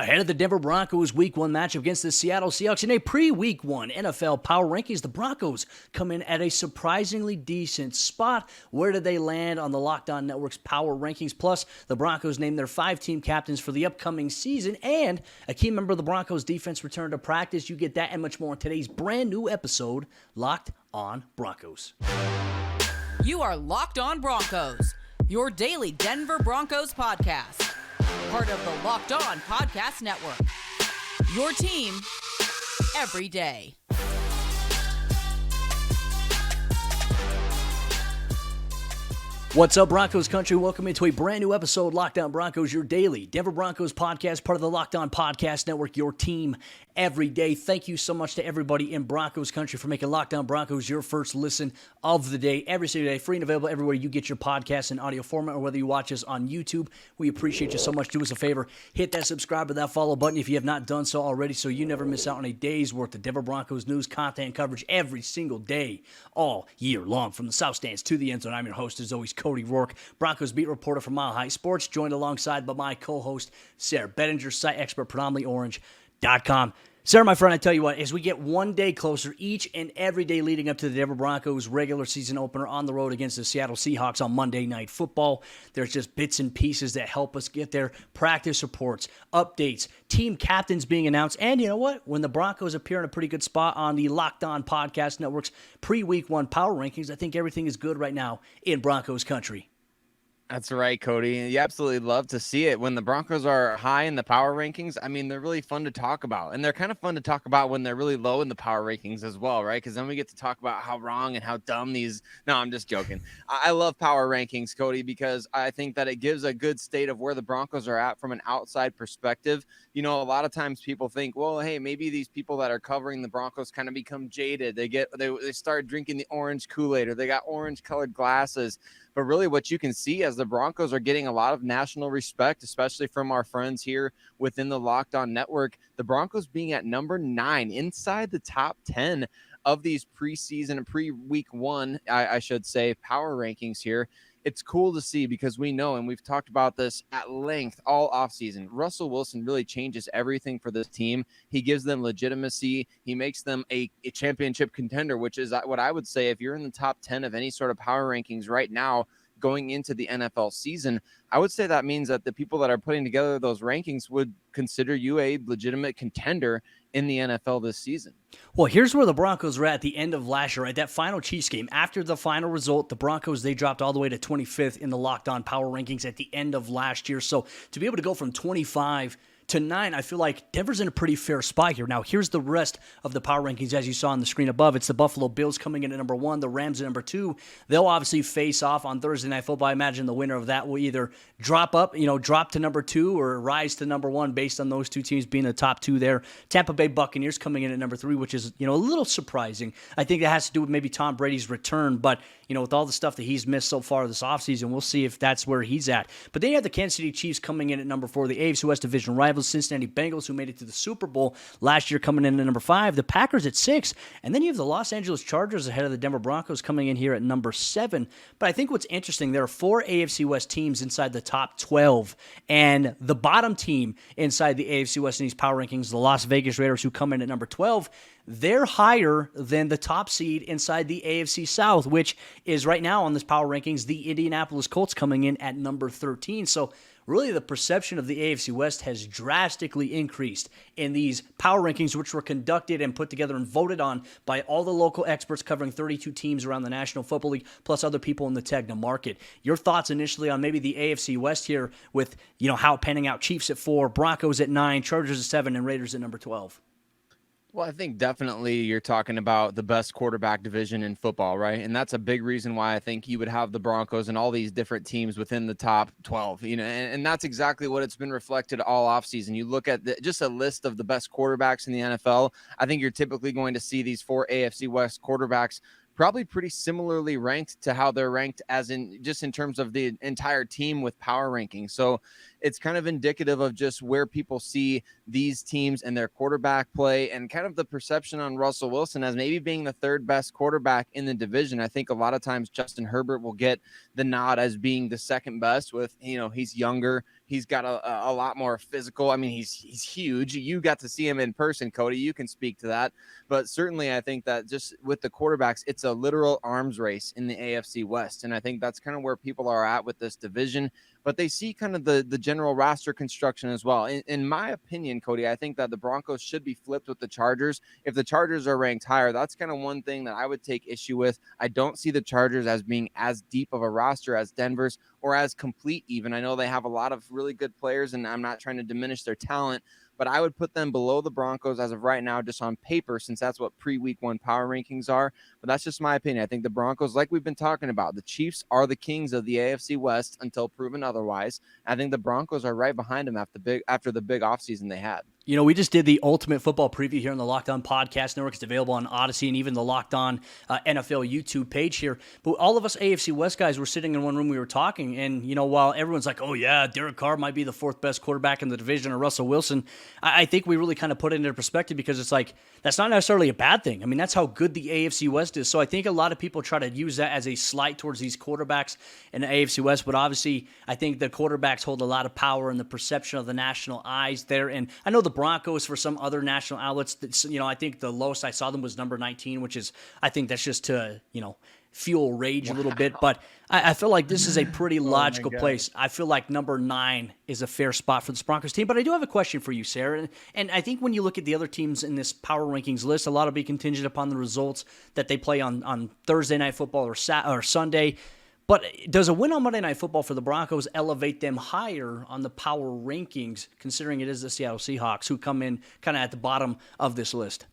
Ahead of the Denver Broncos Week 1 matchup against the Seattle Seahawks in a pre-Week 1 NFL Power Rankings, the Broncos come in at a surprisingly decent spot. Where did they land on the Locked On Network's Power Rankings? Plus, the Broncos named their 5-team captains for the upcoming season, and a key member of the Broncos defense returned to practice. You get that and much more in today's brand new episode, Locked On Broncos. You are Locked On Broncos, your daily Denver Broncos podcast. Part of the Locked On Podcast Network. Your team every day. What's up, Broncos country? Welcome into a brand new episode, Locked On Broncos, your daily Denver Broncos podcast, part of the Locked On Podcast Network, your team every day. Thank you so much to everybody in Broncos country for making Locked On Broncos your first listen of the day, every single day, free and available everywhere you get your podcasts in audio format, or whether you watch us on YouTube. We appreciate you so much. Do us a favor, hit that subscribe or that follow button if you have not done so already, so you never miss out on a day's worth of Denver Broncos news, content, and coverage every single day, all year long, from the South Stands to the end zone. I'm your host, as always, Cody Roark, Broncos beat reporter for Mile High Sports, joined alongside by my co-host, Sayre, Bedinger, site expert, predominantlyorange.com. Sayre, my friend, I tell you what, as we get one day closer each and every day leading up to the Denver Broncos regular season opener on the road against the Seattle Seahawks on Monday Night Football, there's just bits and pieces that help us get there. Practice reports, updates, team captains being announced, and you know what? When the Broncos appear in a pretty good spot on the Locked On Podcast Network's pre-Week 1 Power Rankings, I think everything is good right now in Broncos country. That's right, Cody. You absolutely love to see it. When the Broncos are high in the power rankings, I mean, they're really fun to talk about. And they're kind of fun to talk about when they're really low in the power rankings as well, right? Because then we get to talk about how wrong and how dumb these... No, I'm just joking. I love power rankings, Cody, because I think that it gives a good state of where the Broncos are at from an outside perspective. You know, a lot of times people think, well, hey, maybe these people that are covering the Broncos kind of become jaded. They start drinking the orange Kool-Aid, or they got orange-colored glasses. But really what you can see as the Broncos are getting a lot of national respect, especially from our friends here within the Locked On Network, the Broncos being at number 9 inside the top 10 of these preseason and pre-week 1, I should say, power rankings here. It's cool to see because we know, and we've talked about this at length all offseason, Russell Wilson really changes everything for this team. He gives them legitimacy. He makes them a championship contender, which is what I would say if you're in the top 10 of any sort of power rankings right now going into the NFL season, I would say that means that the people that are putting together those rankings would consider you a legitimate contender in the NFL this season. Well, here's where the Broncos were at the end of last year, right? That final Chiefs game. After the final result, the Broncos, they dropped all the way to 25th in the Locked On Power Rankings at the end of last year. So to be able to go from 25 to 9, I feel like Denver's in a pretty fair spot here. Now, here's the rest of the power rankings as you saw on the screen above. It's the Buffalo Bills coming in at number 1, the Rams at number 2. They'll obviously face off on Thursday Night Football. I imagine the winner of that will either drop to number 2 or rise to number 1 based on those two teams being the top 2 there. Tampa Bay Buccaneers coming in at number 3, which is, a little surprising. I think that has to do with maybe Tom Brady's return, but, with all the stuff that he's missed so far this offseason, we'll see if that's where he's at. But then you have the Kansas City Chiefs coming in at number 4, the AFC West division rivals, Cincinnati Bengals, who made it to the Super Bowl last year, coming in at number 5, the Packers at 6, and then you have the Los Angeles Chargers ahead of the Denver Broncos coming in here at number 7. But I think what's interesting, there are 4 AFC West teams inside the top 12, and the bottom team inside the AFC West in these power rankings, the Las Vegas Raiders, who come in at number 12, they're higher than the top seed inside the AFC South, which is right now on this power rankings, the Indianapolis Colts coming in at number 13. So really the perception of the AFC West has drastically increased in these power rankings, which were conducted and put together and voted on by all the local experts covering 32 teams around the National Football League, plus other people in the Tegna market. Your thoughts initially on maybe the AFC West here with, how panning out: Chiefs at 4, Broncos at 9, Chargers at 7, and Raiders at number 12. Well, I think definitely you're talking about the best quarterback division in football, right? And that's a big reason why I think you would have the Broncos and all these different teams within the top 12, and that's exactly what it's been reflected all offseason. You look at just a list of the best quarterbacks in the NFL, I think you're typically going to see these 4 AFC West quarterbacks probably pretty similarly ranked to how they're ranked as in just in terms of the entire team with power rankings. So it's kind of indicative of just where people see these teams and their quarterback play, and kind of the perception on Russell Wilson as maybe being the third best quarterback in the division. I think a lot of times Justin Herbert will get the nod as being the second best with, he's younger. He's got a lot more physical. I mean, he's huge. You got to see him in person, Cody. You can speak to that. But certainly I think that just with the quarterbacks, it's a literal arms race in the AFC West. And I think that's kind of where people are at with this division. But they see kind of the general roster construction as well. In my opinion, Cody, I think that the Broncos should be flipped with the Chargers. If the Chargers are ranked higher, that's kind of one thing that I would take issue with. I don't see the Chargers as being as deep of a roster as Denver's, or as complete even. I know they have a lot of really good players, and I'm not trying to diminish their talent, but I would put them below the Broncos as of right now, just on paper, since that's what pre-week 1 power rankings are. But that's just my opinion. I think the Broncos, like we've been talking about, the Chiefs are the kings of the AFC West until proven otherwise. I think the Broncos are right behind them after the big offseason they had. We just did the ultimate football preview here on the Locked On Podcast Network. It's available on Odyssey and even the Locked On NFL YouTube page here. But all of us AFC West guys were sitting in one room, we were talking, and, while everyone's like, oh, yeah, Derek Carr might be the 4th best quarterback in the division, or Russell Wilson, I think we really kind of put it into perspective, because it's like, that's not necessarily a bad thing. I mean, that's how good the AFC West is. So I think a lot of people try to use that as a slight towards these quarterbacks in the AFC West, but obviously I think the quarterbacks hold a lot of power in the perception of the national eyes there. And I know the Broncos, for some other national outlets, I think the lowest I saw them was number 19, which is, I think that's just to, fuel rage a little bit. But I feel like this is a pretty logical place. I feel like number 9 is a fair spot for this Broncos team. But I do have a question for you, Sayre. And I think when you look at the other teams in this power rankings list, a lot will be contingent upon the results that they play on Thursday Night Football or Sunday. But does a win on Monday Night Football for the Broncos elevate them higher on the power rankings, considering it is the Seattle Seahawks who come in kind of at the bottom of this list?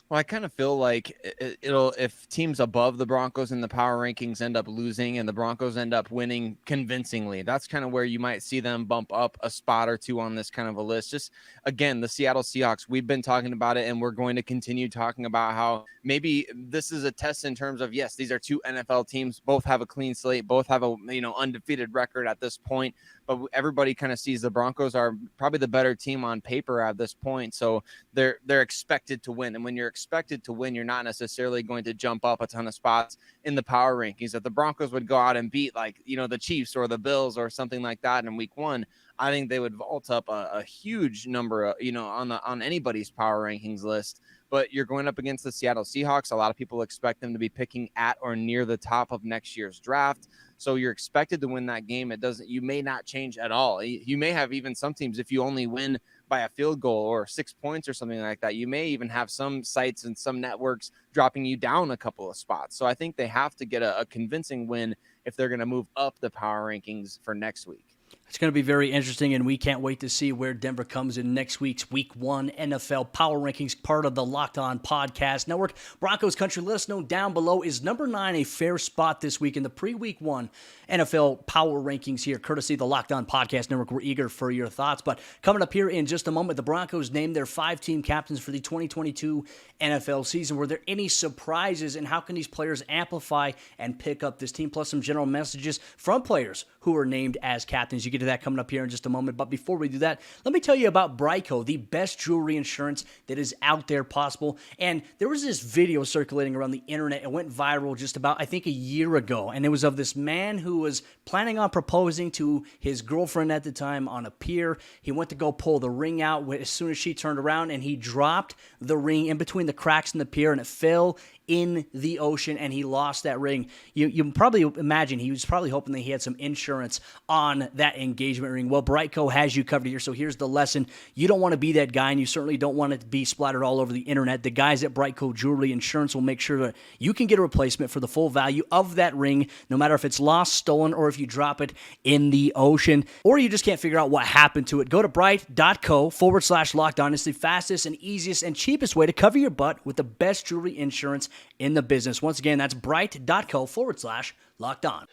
Well, I kind of feel like if teams above the Broncos in the power rankings end up losing and the Broncos end up winning convincingly, that's kind of where you might see them bump up a spot or two on this kind of a list. Just, again, the Seattle Seahawks, we've been talking about it, and we're going to continue talking about how maybe this is a test in terms of, yes, these are two NFL teams, both have a clean slate, both have a undefeated record at this point, but everybody kind of sees the Broncos are probably the better team on paper at this point, so they're expected to win. And when you're expected to win, you're not necessarily going to jump up a ton of spots in the power rankings. If the Broncos would go out and beat the Chiefs or the Bills or something like that in week 1, I think they would vault up a huge number, on anybody's power rankings list. But you're going up against the Seattle Seahawks. A lot of people expect them to be picking at or near the top of next year's draft. So you're expected to win that game. You may not change at all. You may have even some teams, if you only win by a field goal or 6 points or something like that, you may even have some sites and some networks dropping you down a couple of spots. So I think they have to get a convincing win if they're going to move up the power rankings for next week. It's going to be very interesting, and we can't wait to see where Denver comes in next week's Week 1 NFL Power Rankings, part of the Locked On Podcast Network. Broncos Country, let us know down below, is number 9 a fair spot this week in the pre-Week 1 NFL Power Rankings here, courtesy of the Locked On Podcast Network. We're eager for your thoughts. But coming up here in just a moment, the Broncos named their 5-team captains for the 2022 NFL season. Were there any surprises, and how can these players amplify and pick up this team? Plus some general messages from players who were named as captains. You get to that coming up here in just a moment. But before we do that, let me tell you about Brightco, the best jewelry insurance that is out there possible. And there was this video circulating around the internet. It went viral just about, I think, a year ago. And it was of this man who was planning on proposing to his girlfriend at the time on a pier. He went to go pull the ring out as soon as she turned around, and he dropped the ring in between the cracks in the pier, and it fell in the ocean, and he lost that ring. You probably imagine he was probably hoping that he had some insurance on that engagement ring. Well, Brightco has you covered here, so here's the lesson. You don't want to be that guy, and you certainly don't want it to be splattered all over the internet. The guys at Brightco Jewelry Insurance will make sure that you can get a replacement for the full value of that ring, no matter if it's lost, stolen, or if you drop it in the ocean, or you just can't figure out what happened to it. Go to bright.co/lockdown. It's the fastest and easiest and cheapest way to cover your butt with the best jewelry insurance in the business. Once again, that's bright.co/lockdown.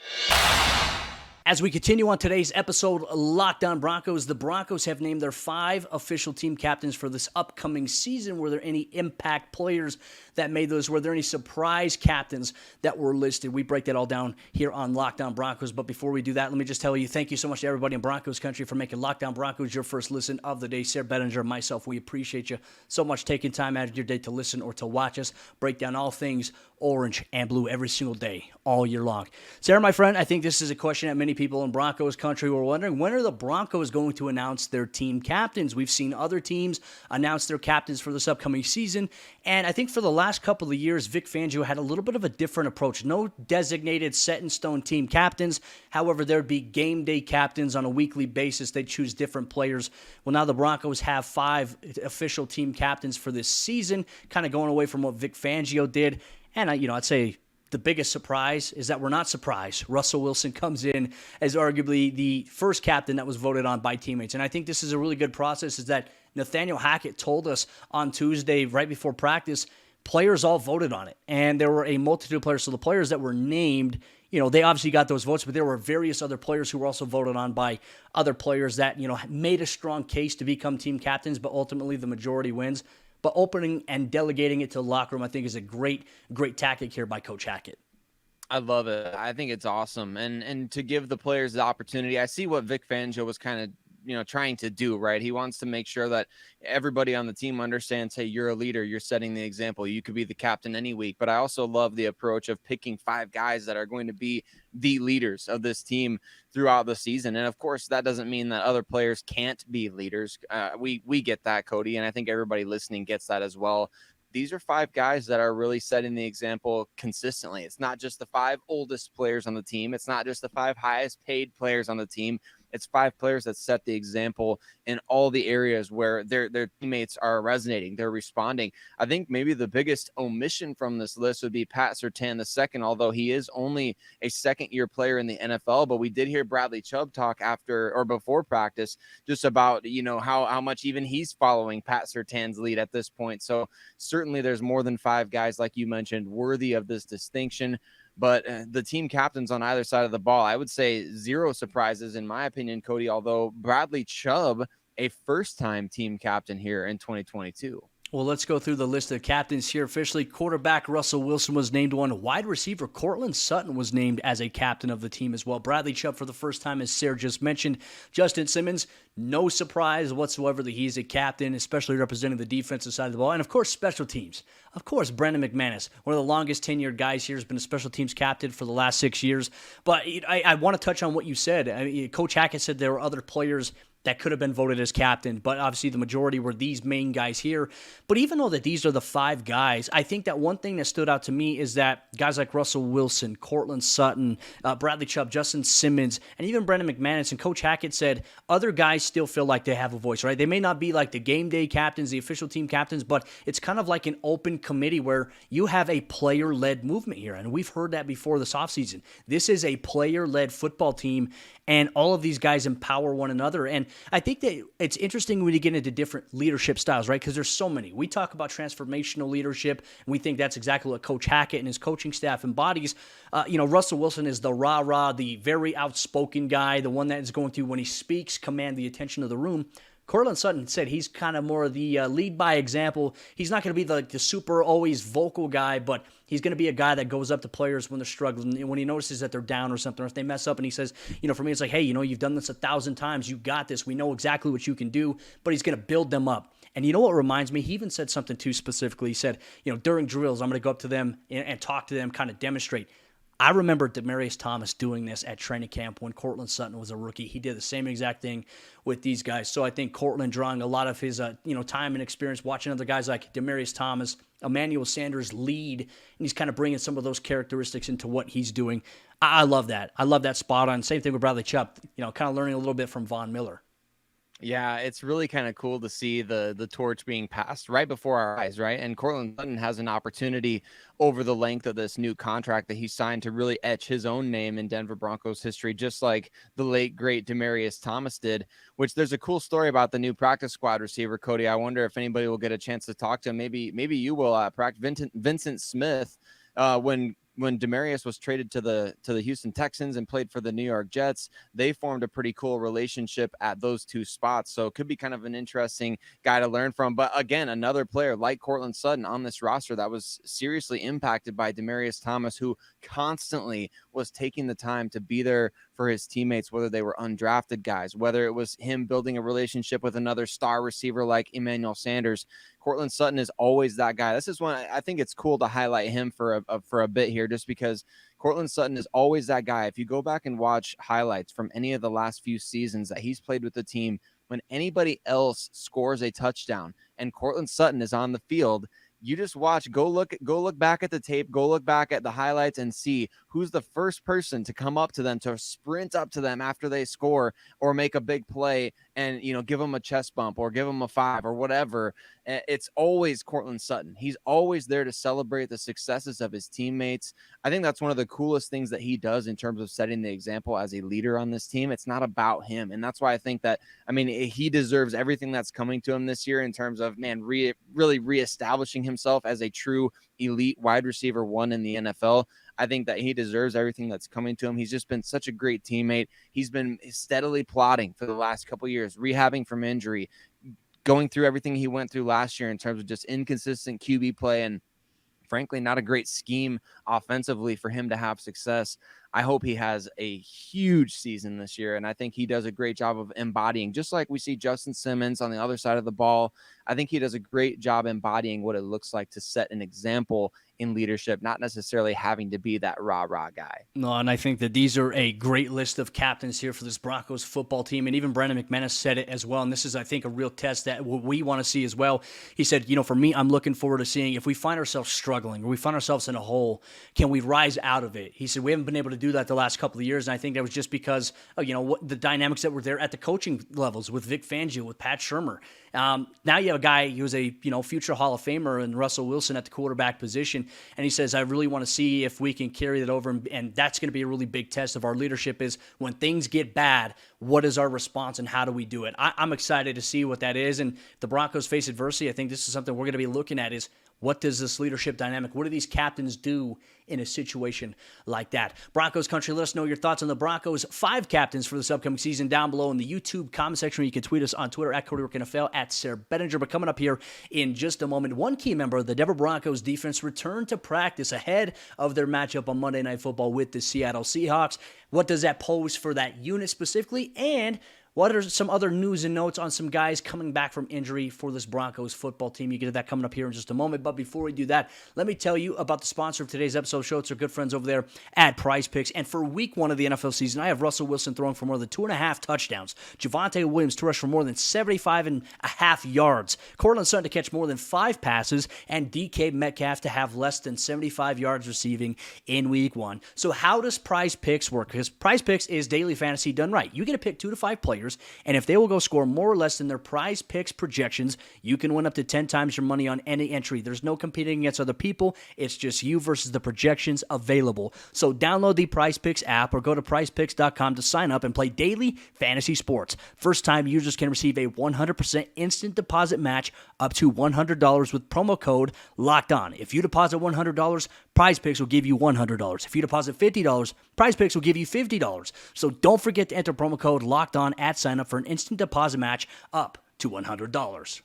As we continue on today's episode, Locked On Broncos, the Broncos have named their 5 official team captains for this upcoming season. Were there any impact players that made those? Were there any surprise captains that were listed? We break that all down here on Locked On Broncos. But before we do that, let me just tell you, thank you so much to everybody in Broncos country for making Locked On Broncos your first listen of the day. Sayre, Bedinger, and myself, we appreciate you so much taking time out of your day to listen or to watch us break down all things orange and blue every single day, all year long. Sayre, my friend, I think this is a question that many people in Broncos country were wondering. When are the Broncos going to announce their team captains? We've seen other teams announce their captains for this upcoming season, and I think for the last couple of years, Vic Fangio had a little bit of a different approach. No designated set-in-stone team captains. However, there'd be game day captains on a weekly basis. They'd choose different players. Well, now the Broncos have 5 official team captains for this season, kind of going away from what Vic Fangio did. And, I'd say the biggest surprise is that we're not surprised. Russell Wilson comes in as arguably the first captain that was voted on by teammates. And I think this is a really good process, is that Nathaniel Hackett told us on Tuesday, right before practice, players all voted on it. And there were a multitude of players. So the players that were named, they obviously got those votes, but there were various other players who were also voted on by other players that, made a strong case to become team captains, but ultimately the majority wins. But opening and delegating it to the locker room, I think, is a great tactic here by Coach Hackett. I love it. I think it's awesome. And to give the players the opportunity, I see what Vic Fangio was kind of, trying to do, right? He wants to make sure that everybody on the team understands, hey, you're a leader. You're setting the example. You could be the captain any week. But I also love the approach of picking 5 guys that are going to be the leaders of this team throughout the season. And of course, that doesn't mean that other players can't be leaders. We get that, Cody. And I think everybody listening gets that as well. These are 5 guys that are really setting the example consistently. It's not just the 5 oldest players on the team. It's not just the 5 highest paid players on the team. It's 5 players that set the example in all the areas where their teammates are resonating. They're responding. I think maybe the biggest omission from this list would be Pat Surtain II, although he is only a second-year player in the NFL. But we did hear Bradley Chubb talk after or before practice just about, how much even he's following Pat Surtain's lead at this point. So certainly there's more than 5 guys, like you mentioned, worthy of this distinction. But the team captains on either side of the ball, I would say 0 surprises, in my opinion, Cody, although Bradley Chubb, a first-time team captain here in 2022. Well, let's go through the list of captains here. Officially, quarterback Russell Wilson was named one. Wide receiver Courtland Sutton was named as a captain of the team as well. Bradley Chubb for the first time, as Sayre just mentioned. Justin Simmons, no surprise whatsoever that he's a captain, especially representing the defensive side of the ball. And, of course, special teams. Of course, Brendan McManus, one of the longest tenured guys here, has been a special teams captain for the last 6 years. But I want to touch on what you said. Coach Hackett said there were other players that could have been voted as captain, but obviously the majority were these main guys here. But even though that these are the 5 guys, I think that one thing that stood out to me is that guys like Russell Wilson, Courtland Sutton, Bradley Chubb, Justin Simmons, and even Brendan McManus, and Coach Hackett said other guys still feel like they have a voice, right? They may not be like the game day captains, the official team captains, but it's kind of like an open committee where you have a player-led movement here, and we've heard that before this offseason. This is a player-led football team, and all of these guys empower one another. And I think that it's interesting when you get into different leadership styles, right? Because there's so many. We talk about transformational leadership, and we think that's exactly what Coach Hackett and his coaching staff embodies. Russell Wilson is the rah-rah, the very outspoken guy, the one that is going to, when he speaks, command the attention of the room. Courtland Sutton said he's kind of more the lead by example. He's not going to be the super always vocal guy, but he's going to be a guy that goes up to players when they're struggling, and when he notices that they're down or something, or if they mess up, and he says, for me, it's like, hey, you've done this 1,000 times. You got this. We know exactly what you can do, but he's going to build them up. And you know what reminds me? He even said something too specifically. He said, during drills, I'm going to go up to them and talk to them, kind of demonstrate. I remember Demaryius Thomas doing this at training camp when Courtland Sutton was a rookie. He did the same exact thing with these guys. So I think Courtland, drawing a lot of his time and experience, watching other guys like Demaryius Thomas, Emmanuel Sanders lead, and he's kind of bringing some of those characteristics into what he's doing. I love that. I love that spot on. Same thing with Bradley Chubb, kind of learning a little bit from Von Miller. Yeah, it's really kind of cool to see the torch being passed right before our eyes, right? And Courtland Sutton has an opportunity over the length of this new contract that he signed to really etch his own name in Denver Broncos history, just like the late, great Demaryius Thomas did, which there's a cool story about the new practice squad receiver, Cody. I wonder if anybody will get a chance to talk to him. Maybe you will. Vincent Smith, when when Demaryius was traded to the Houston Texans and played for the New York Jets, they formed a pretty cool relationship at those two spots. So it could be kind of an interesting guy to learn from. But again, another player like Courtland Sutton on this roster that was seriously impacted by Demaryius Thomas, who constantly was taking the time to be there for his teammates, whether they were undrafted guys, whether it was him building a relationship with another star receiver like Emmanuel Sanders. Courtland Sutton is always that guy. This is one I think it's cool to highlight him for a bit here, just because Courtland Sutton is always that guy. If you go back and watch highlights from any of the last few seasons that he's played with the team, when anybody else scores a touchdown and Courtland Sutton is on the field, you just watch, go look back at the tape, go look back at the highlights and see who's the first person to come up to them, to sprint up to them after they score or make a big play and, give them a chest bump or give them a 5 or whatever. It's always Courtland Sutton. He's always there to celebrate the successes of his teammates. I think that's one of the coolest things that he does in terms of setting the example as a leader on this team. It's not about him. And that's why I think that, he deserves everything that's coming to him this year in terms of, really reestablishing himself as a true elite wide receiver 1 in the NFL. I think that he deserves everything that's coming to him. He's just been such a great teammate. He's been steadily plodding for the last couple of years, rehabbing from injury, going through everything he went through last year in terms of just inconsistent QB play and frankly, not a great scheme offensively for him to have success. I hope he has a huge season this year, and I think he does a great job of embodying, just like we see Justin Simmons on the other side of the ball. I think he does a great job embodying what it looks like to set an example in leadership, not necessarily having to be that rah-rah guy. No, and I think that these are a great list of captains here for this Broncos football team, and even Brandon McManus said it as well, and this is, I think, a real test that what we want to see as well. He said, for me, I'm looking forward to seeing if we find ourselves struggling or we find ourselves in a hole, can we rise out of it? He said, we haven't been able to do that the last couple of years, and I think that was just because of, what the dynamics that were there at the coaching levels with Vic Fangio, with Pat Shurmur. Now you have a guy who's a future Hall of Famer and Russell Wilson at the quarterback position, and he says, I really want to see if we can carry that over, and that's going to be a really big test of our leadership is when things get bad, what is our response and how do we do it? I'm excited to see what that is, and if the Broncos face adversity, I think this is something we're going to be looking at is what does this leadership dynamic, what do these captains do in a situation like that? Broncos country, let us know your thoughts on the Broncos 5 captains for this upcoming season down below in the YouTube comment section. You can tweet us on Twitter at Cody Roark NFL, at Sayre Bedinger. But coming up here in just a moment, one key member of the Denver Broncos defense returned to practice ahead of their matchup on Monday Night Football with the Seattle Seahawks. What does that pose for that unit specifically? And what are some other news and notes on some guys coming back from injury for this Broncos football team? You get that coming up here in just a moment. But before we do that, let me tell you about the sponsor of today's episode show. It's our good friends over there at Prize Picks. And for week 1 of the NFL season, I have Russell Wilson throwing for more than 2.5 touchdowns. Javonte Williams to rush for more than 75.5 yards. Cortland Sutton to catch more than 5 passes. And DK Metcalf to have less than 75 yards receiving in week 1. So how does Prize Picks work? Because Prize Picks is daily fantasy done right. You get to pick 2 to 5 players, and if they will go score more or less than their Prize Picks projections, you can win up to 10 times your money on any entry. There's no competing against other people. It's just you versus the projections available. So download the Prize Picks app or go to prizepicks.com to sign up and play daily fantasy sports. First-time users can receive a 100% instant deposit match up to $100 with promo code LOCKEDON. If you deposit $100, Prize Picks will give you $100. If you deposit $50, Prize Picks will give you $50. So don't forget to enter promo code LOCKEDON at sign up for an instant deposit match up to $100.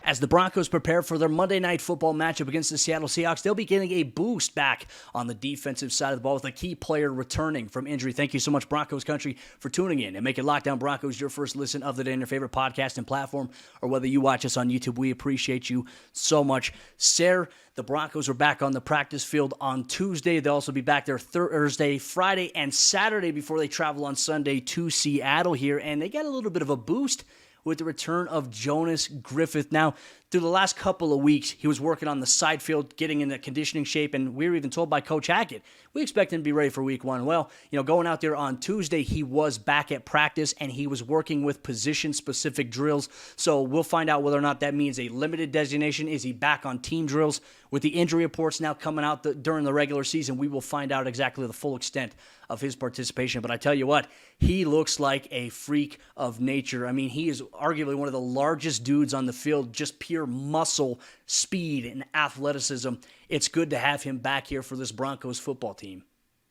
As the Broncos prepare for their Monday Night Football matchup against the Seattle Seahawks, they'll be getting a boost back on the defensive side of the ball with a key player returning from injury. Thank you so much, Broncos country, for tuning in and making Locked On Broncos your first listen of the day on your favorite podcast and platform, or whether you watch us on YouTube. We appreciate you so much. Sayre, the Broncos are back on the practice field on Tuesday. They'll also be back there Thursday, Friday, and Saturday before they travel on Sunday to Seattle here, and they got a little bit of a boost with the return of Jonas Griffith. Now, through the last couple of weeks, he was working on the side field, getting in the conditioning shape, and we were even told by Coach Hackett, we expect him to be ready for week 1. Well, going out there on Tuesday, he was back at practice, and he was working with position-specific drills, so we'll find out whether or not that means a limited designation. Is he back on team drills? With the injury reports now coming out during the regular season, we will find out exactly the full extent of his participation. But I tell you what, he looks like a freak of nature. I mean, he is arguably one of the largest dudes on the field, just pure pure muscle, speed, and athleticism. It's good to have him back here for this Broncos football team.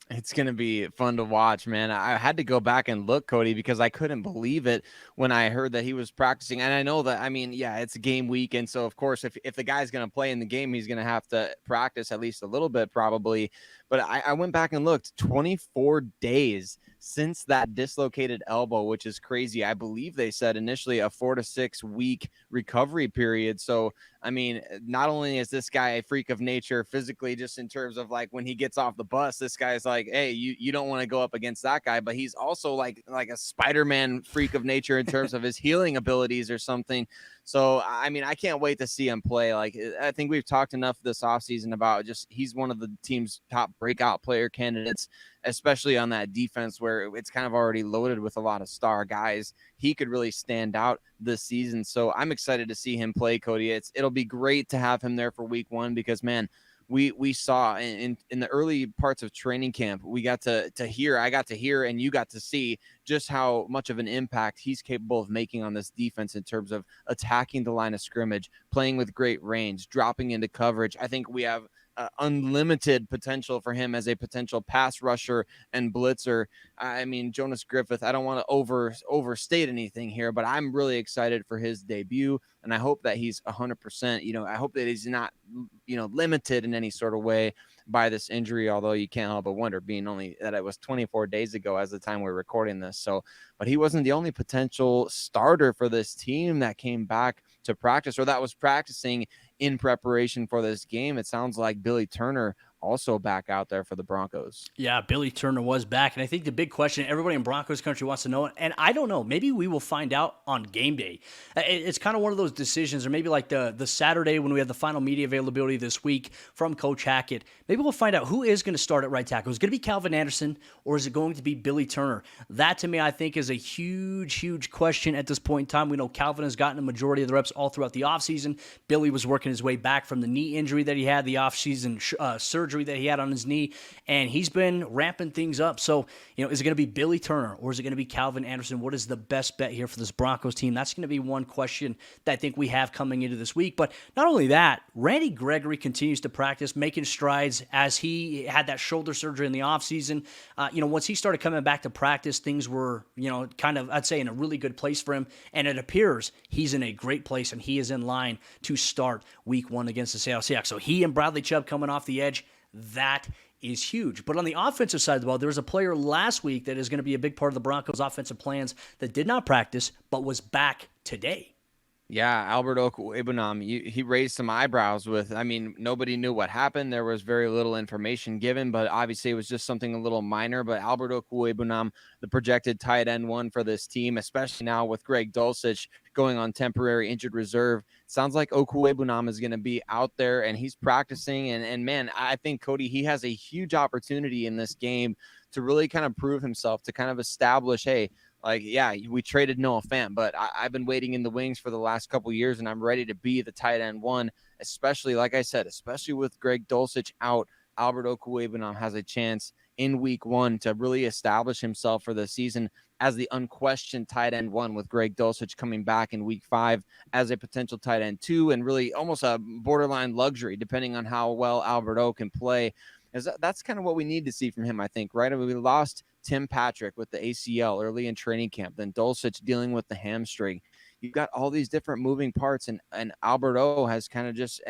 It's going to be fun to watch, man. I had to go back and look, Cody, because I couldn't believe it when I heard that he was practicing. And I know that, I mean, yeah, it's a game week. And so, of course, if the guy's going to play in the game, he's going to have to practice at least a little bit probably. But I went back and looked, 24 days since that dislocated elbow, which is crazy. I believe they said initially a 4 to 6 week recovery period. So, I mean, not only is this guy a freak of nature physically, just in terms of like when he gets off the bus, this guy's like, hey, you don't want to go up against that guy, but he's also like a Spider-Man freak of nature in terms of his healing abilities or something. So, I mean, I can't wait to see him play. Like, I think we've talked enough this offseason about just he's one of the team's top breakout player candidates, especially on that defense where it's kind of already loaded with a lot of star guys. He could really stand out this season. So I'm excited to see him play, Cody. It'll be great to have him there for week 1 because, man, we saw in the early parts of training camp, we got to hear, I got to hear, and you got to see just how much of an impact he's capable of making on this defense in terms of attacking the line of scrimmage, playing with great range, dropping into coverage. I think we have unlimited potential for him as a potential pass rusher and blitzer. I mean, Jonas Griffith, I don't want to overstate anything here, but I'm really excited for his debut. And I hope that he's 100%, I hope that he's not, limited in any sort of way by this injury, although you can't help but wonder being only that it was 24 days ago as the time we're recording this. So, but he wasn't the only potential starter for this team that came back to practice or that was practicing in preparation for this game. It sounds like Billy Turner also back out there for the Broncos. Yeah, Billy Turner was back. And I think the big question everybody in Broncos country wants to know, and I don't know, maybe we will find out on game day. It's kind of one of those decisions, or maybe like the Saturday when we have the final media availability this week from Coach Hackett. Maybe we'll find out who is going to start at right tackle. Is it going to be Calvin Anderson or is it going to be Billy Turner? That to me, I think, is a huge, huge question at this point in time. We know Calvin has gotten a majority of the reps all throughout the offseason. Billy was working his way back from the knee injury that he had, the offseason surgery that he had on his knee, and he's been ramping things up. So, is it going to be Billy Turner or is it going to be Calvin Anderson? What is the best bet here for this Broncos team? That's going to be one question that I think we have coming into this week. But not only that, Randy Gregory continues to practice, making strides as he had that shoulder surgery in the offseason. Once he started coming back to practice, things were, kind of, I'd say, in a really good place for him. And it appears he's in a great place and he is in line to start week 1 against the Seattle Seahawks. So he and Bradley Chubb coming off the edge, that is huge. But on the offensive side of the ball, there was a player last week that is going to be a big part of the Broncos' offensive plans that did not practice but was back today. Yeah, Albert Okwuegbunam, he raised some eyebrows with, nobody knew what happened. There was very little information given, but obviously it was just something a little minor. But Albert Okwuegbunam, the projected tight end 1 for this team, especially now with Greg Dulcich going on temporary injured reserve, sounds like Okwuegbunam is going to be out there and he's practicing. And man, I think, Cody, he has a huge opportunity in this game to really kind of prove himself, to kind of establish, hey, we traded Noah Fant, but I've been waiting in the wings for the last couple of years, and I'm ready to be the tight end 1, especially, like I said, especially with Greg Dulcich out. Albert Okwuegbunam has a chance in week 1 to really establish himself for the season as the unquestioned tight end 1, with Greg Dulcich coming back in week 5 as a potential tight end 2, and really almost a borderline luxury, depending on how well Albert O can play. That's kind of what we need to see from him, I think, right? We lost Tim Patrick with the ACL early in training camp, then Dulcich dealing with the hamstring. You've got all these different moving parts, and Albert O has kind of just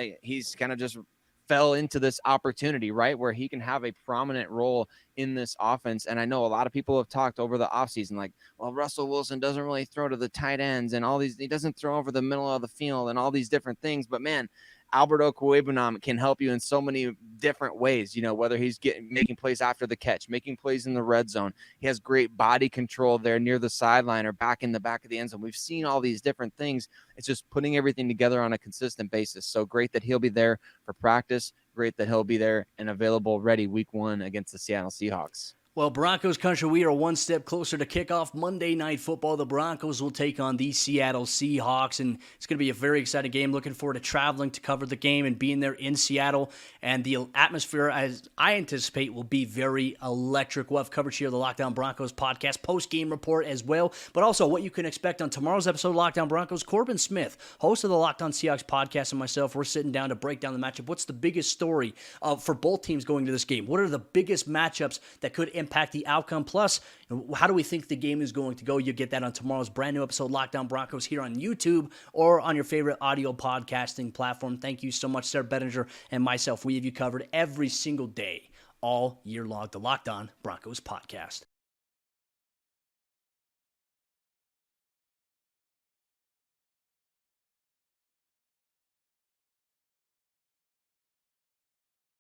fell into this opportunity, right, where he can have a prominent role in this offense. And I know a lot of people have talked over the offseason, like, well, Russell Wilson doesn't really throw to the tight ends and he doesn't throw over the middle of the field and all these different things. But man, Albert Okwuegbunam can help you in so many different ways, whether he's making plays after the catch, making plays in the red zone. He has great body control there near the sideline or back in the back of the end zone. We've seen all these different things. It's just putting everything together on a consistent basis. So great that he'll be there for practice. Great that he'll be there and available ready week 1 against the Seattle Seahawks. Well, Broncos country, we are one step closer to kickoff Monday Night Football. The Broncos will take on the Seattle Seahawks, and it's going to be a very exciting game. Looking forward to traveling to cover the game and being there in Seattle. And the atmosphere, as I anticipate, will be very electric. We'll have coverage here of the Lockdown Broncos podcast, post-game report as well, but also what you can expect on tomorrow's episode of Lockdown Broncos. Corbin Smith, host of the Lockdown Seahawks podcast, and myself, we're sitting down to break down the matchup. What's the biggest story for both teams going to this game? What are the biggest matchups that could impact the outcome? Plus, how do we think the game is going to go? You'll get that on tomorrow's brand new episode, Lockdown Broncos, here on YouTube or on your favorite audio podcasting platform. Thank you so much, Sayre, Bedinger, and myself. We have you covered every single day, all year long. The Lockdown Broncos podcast.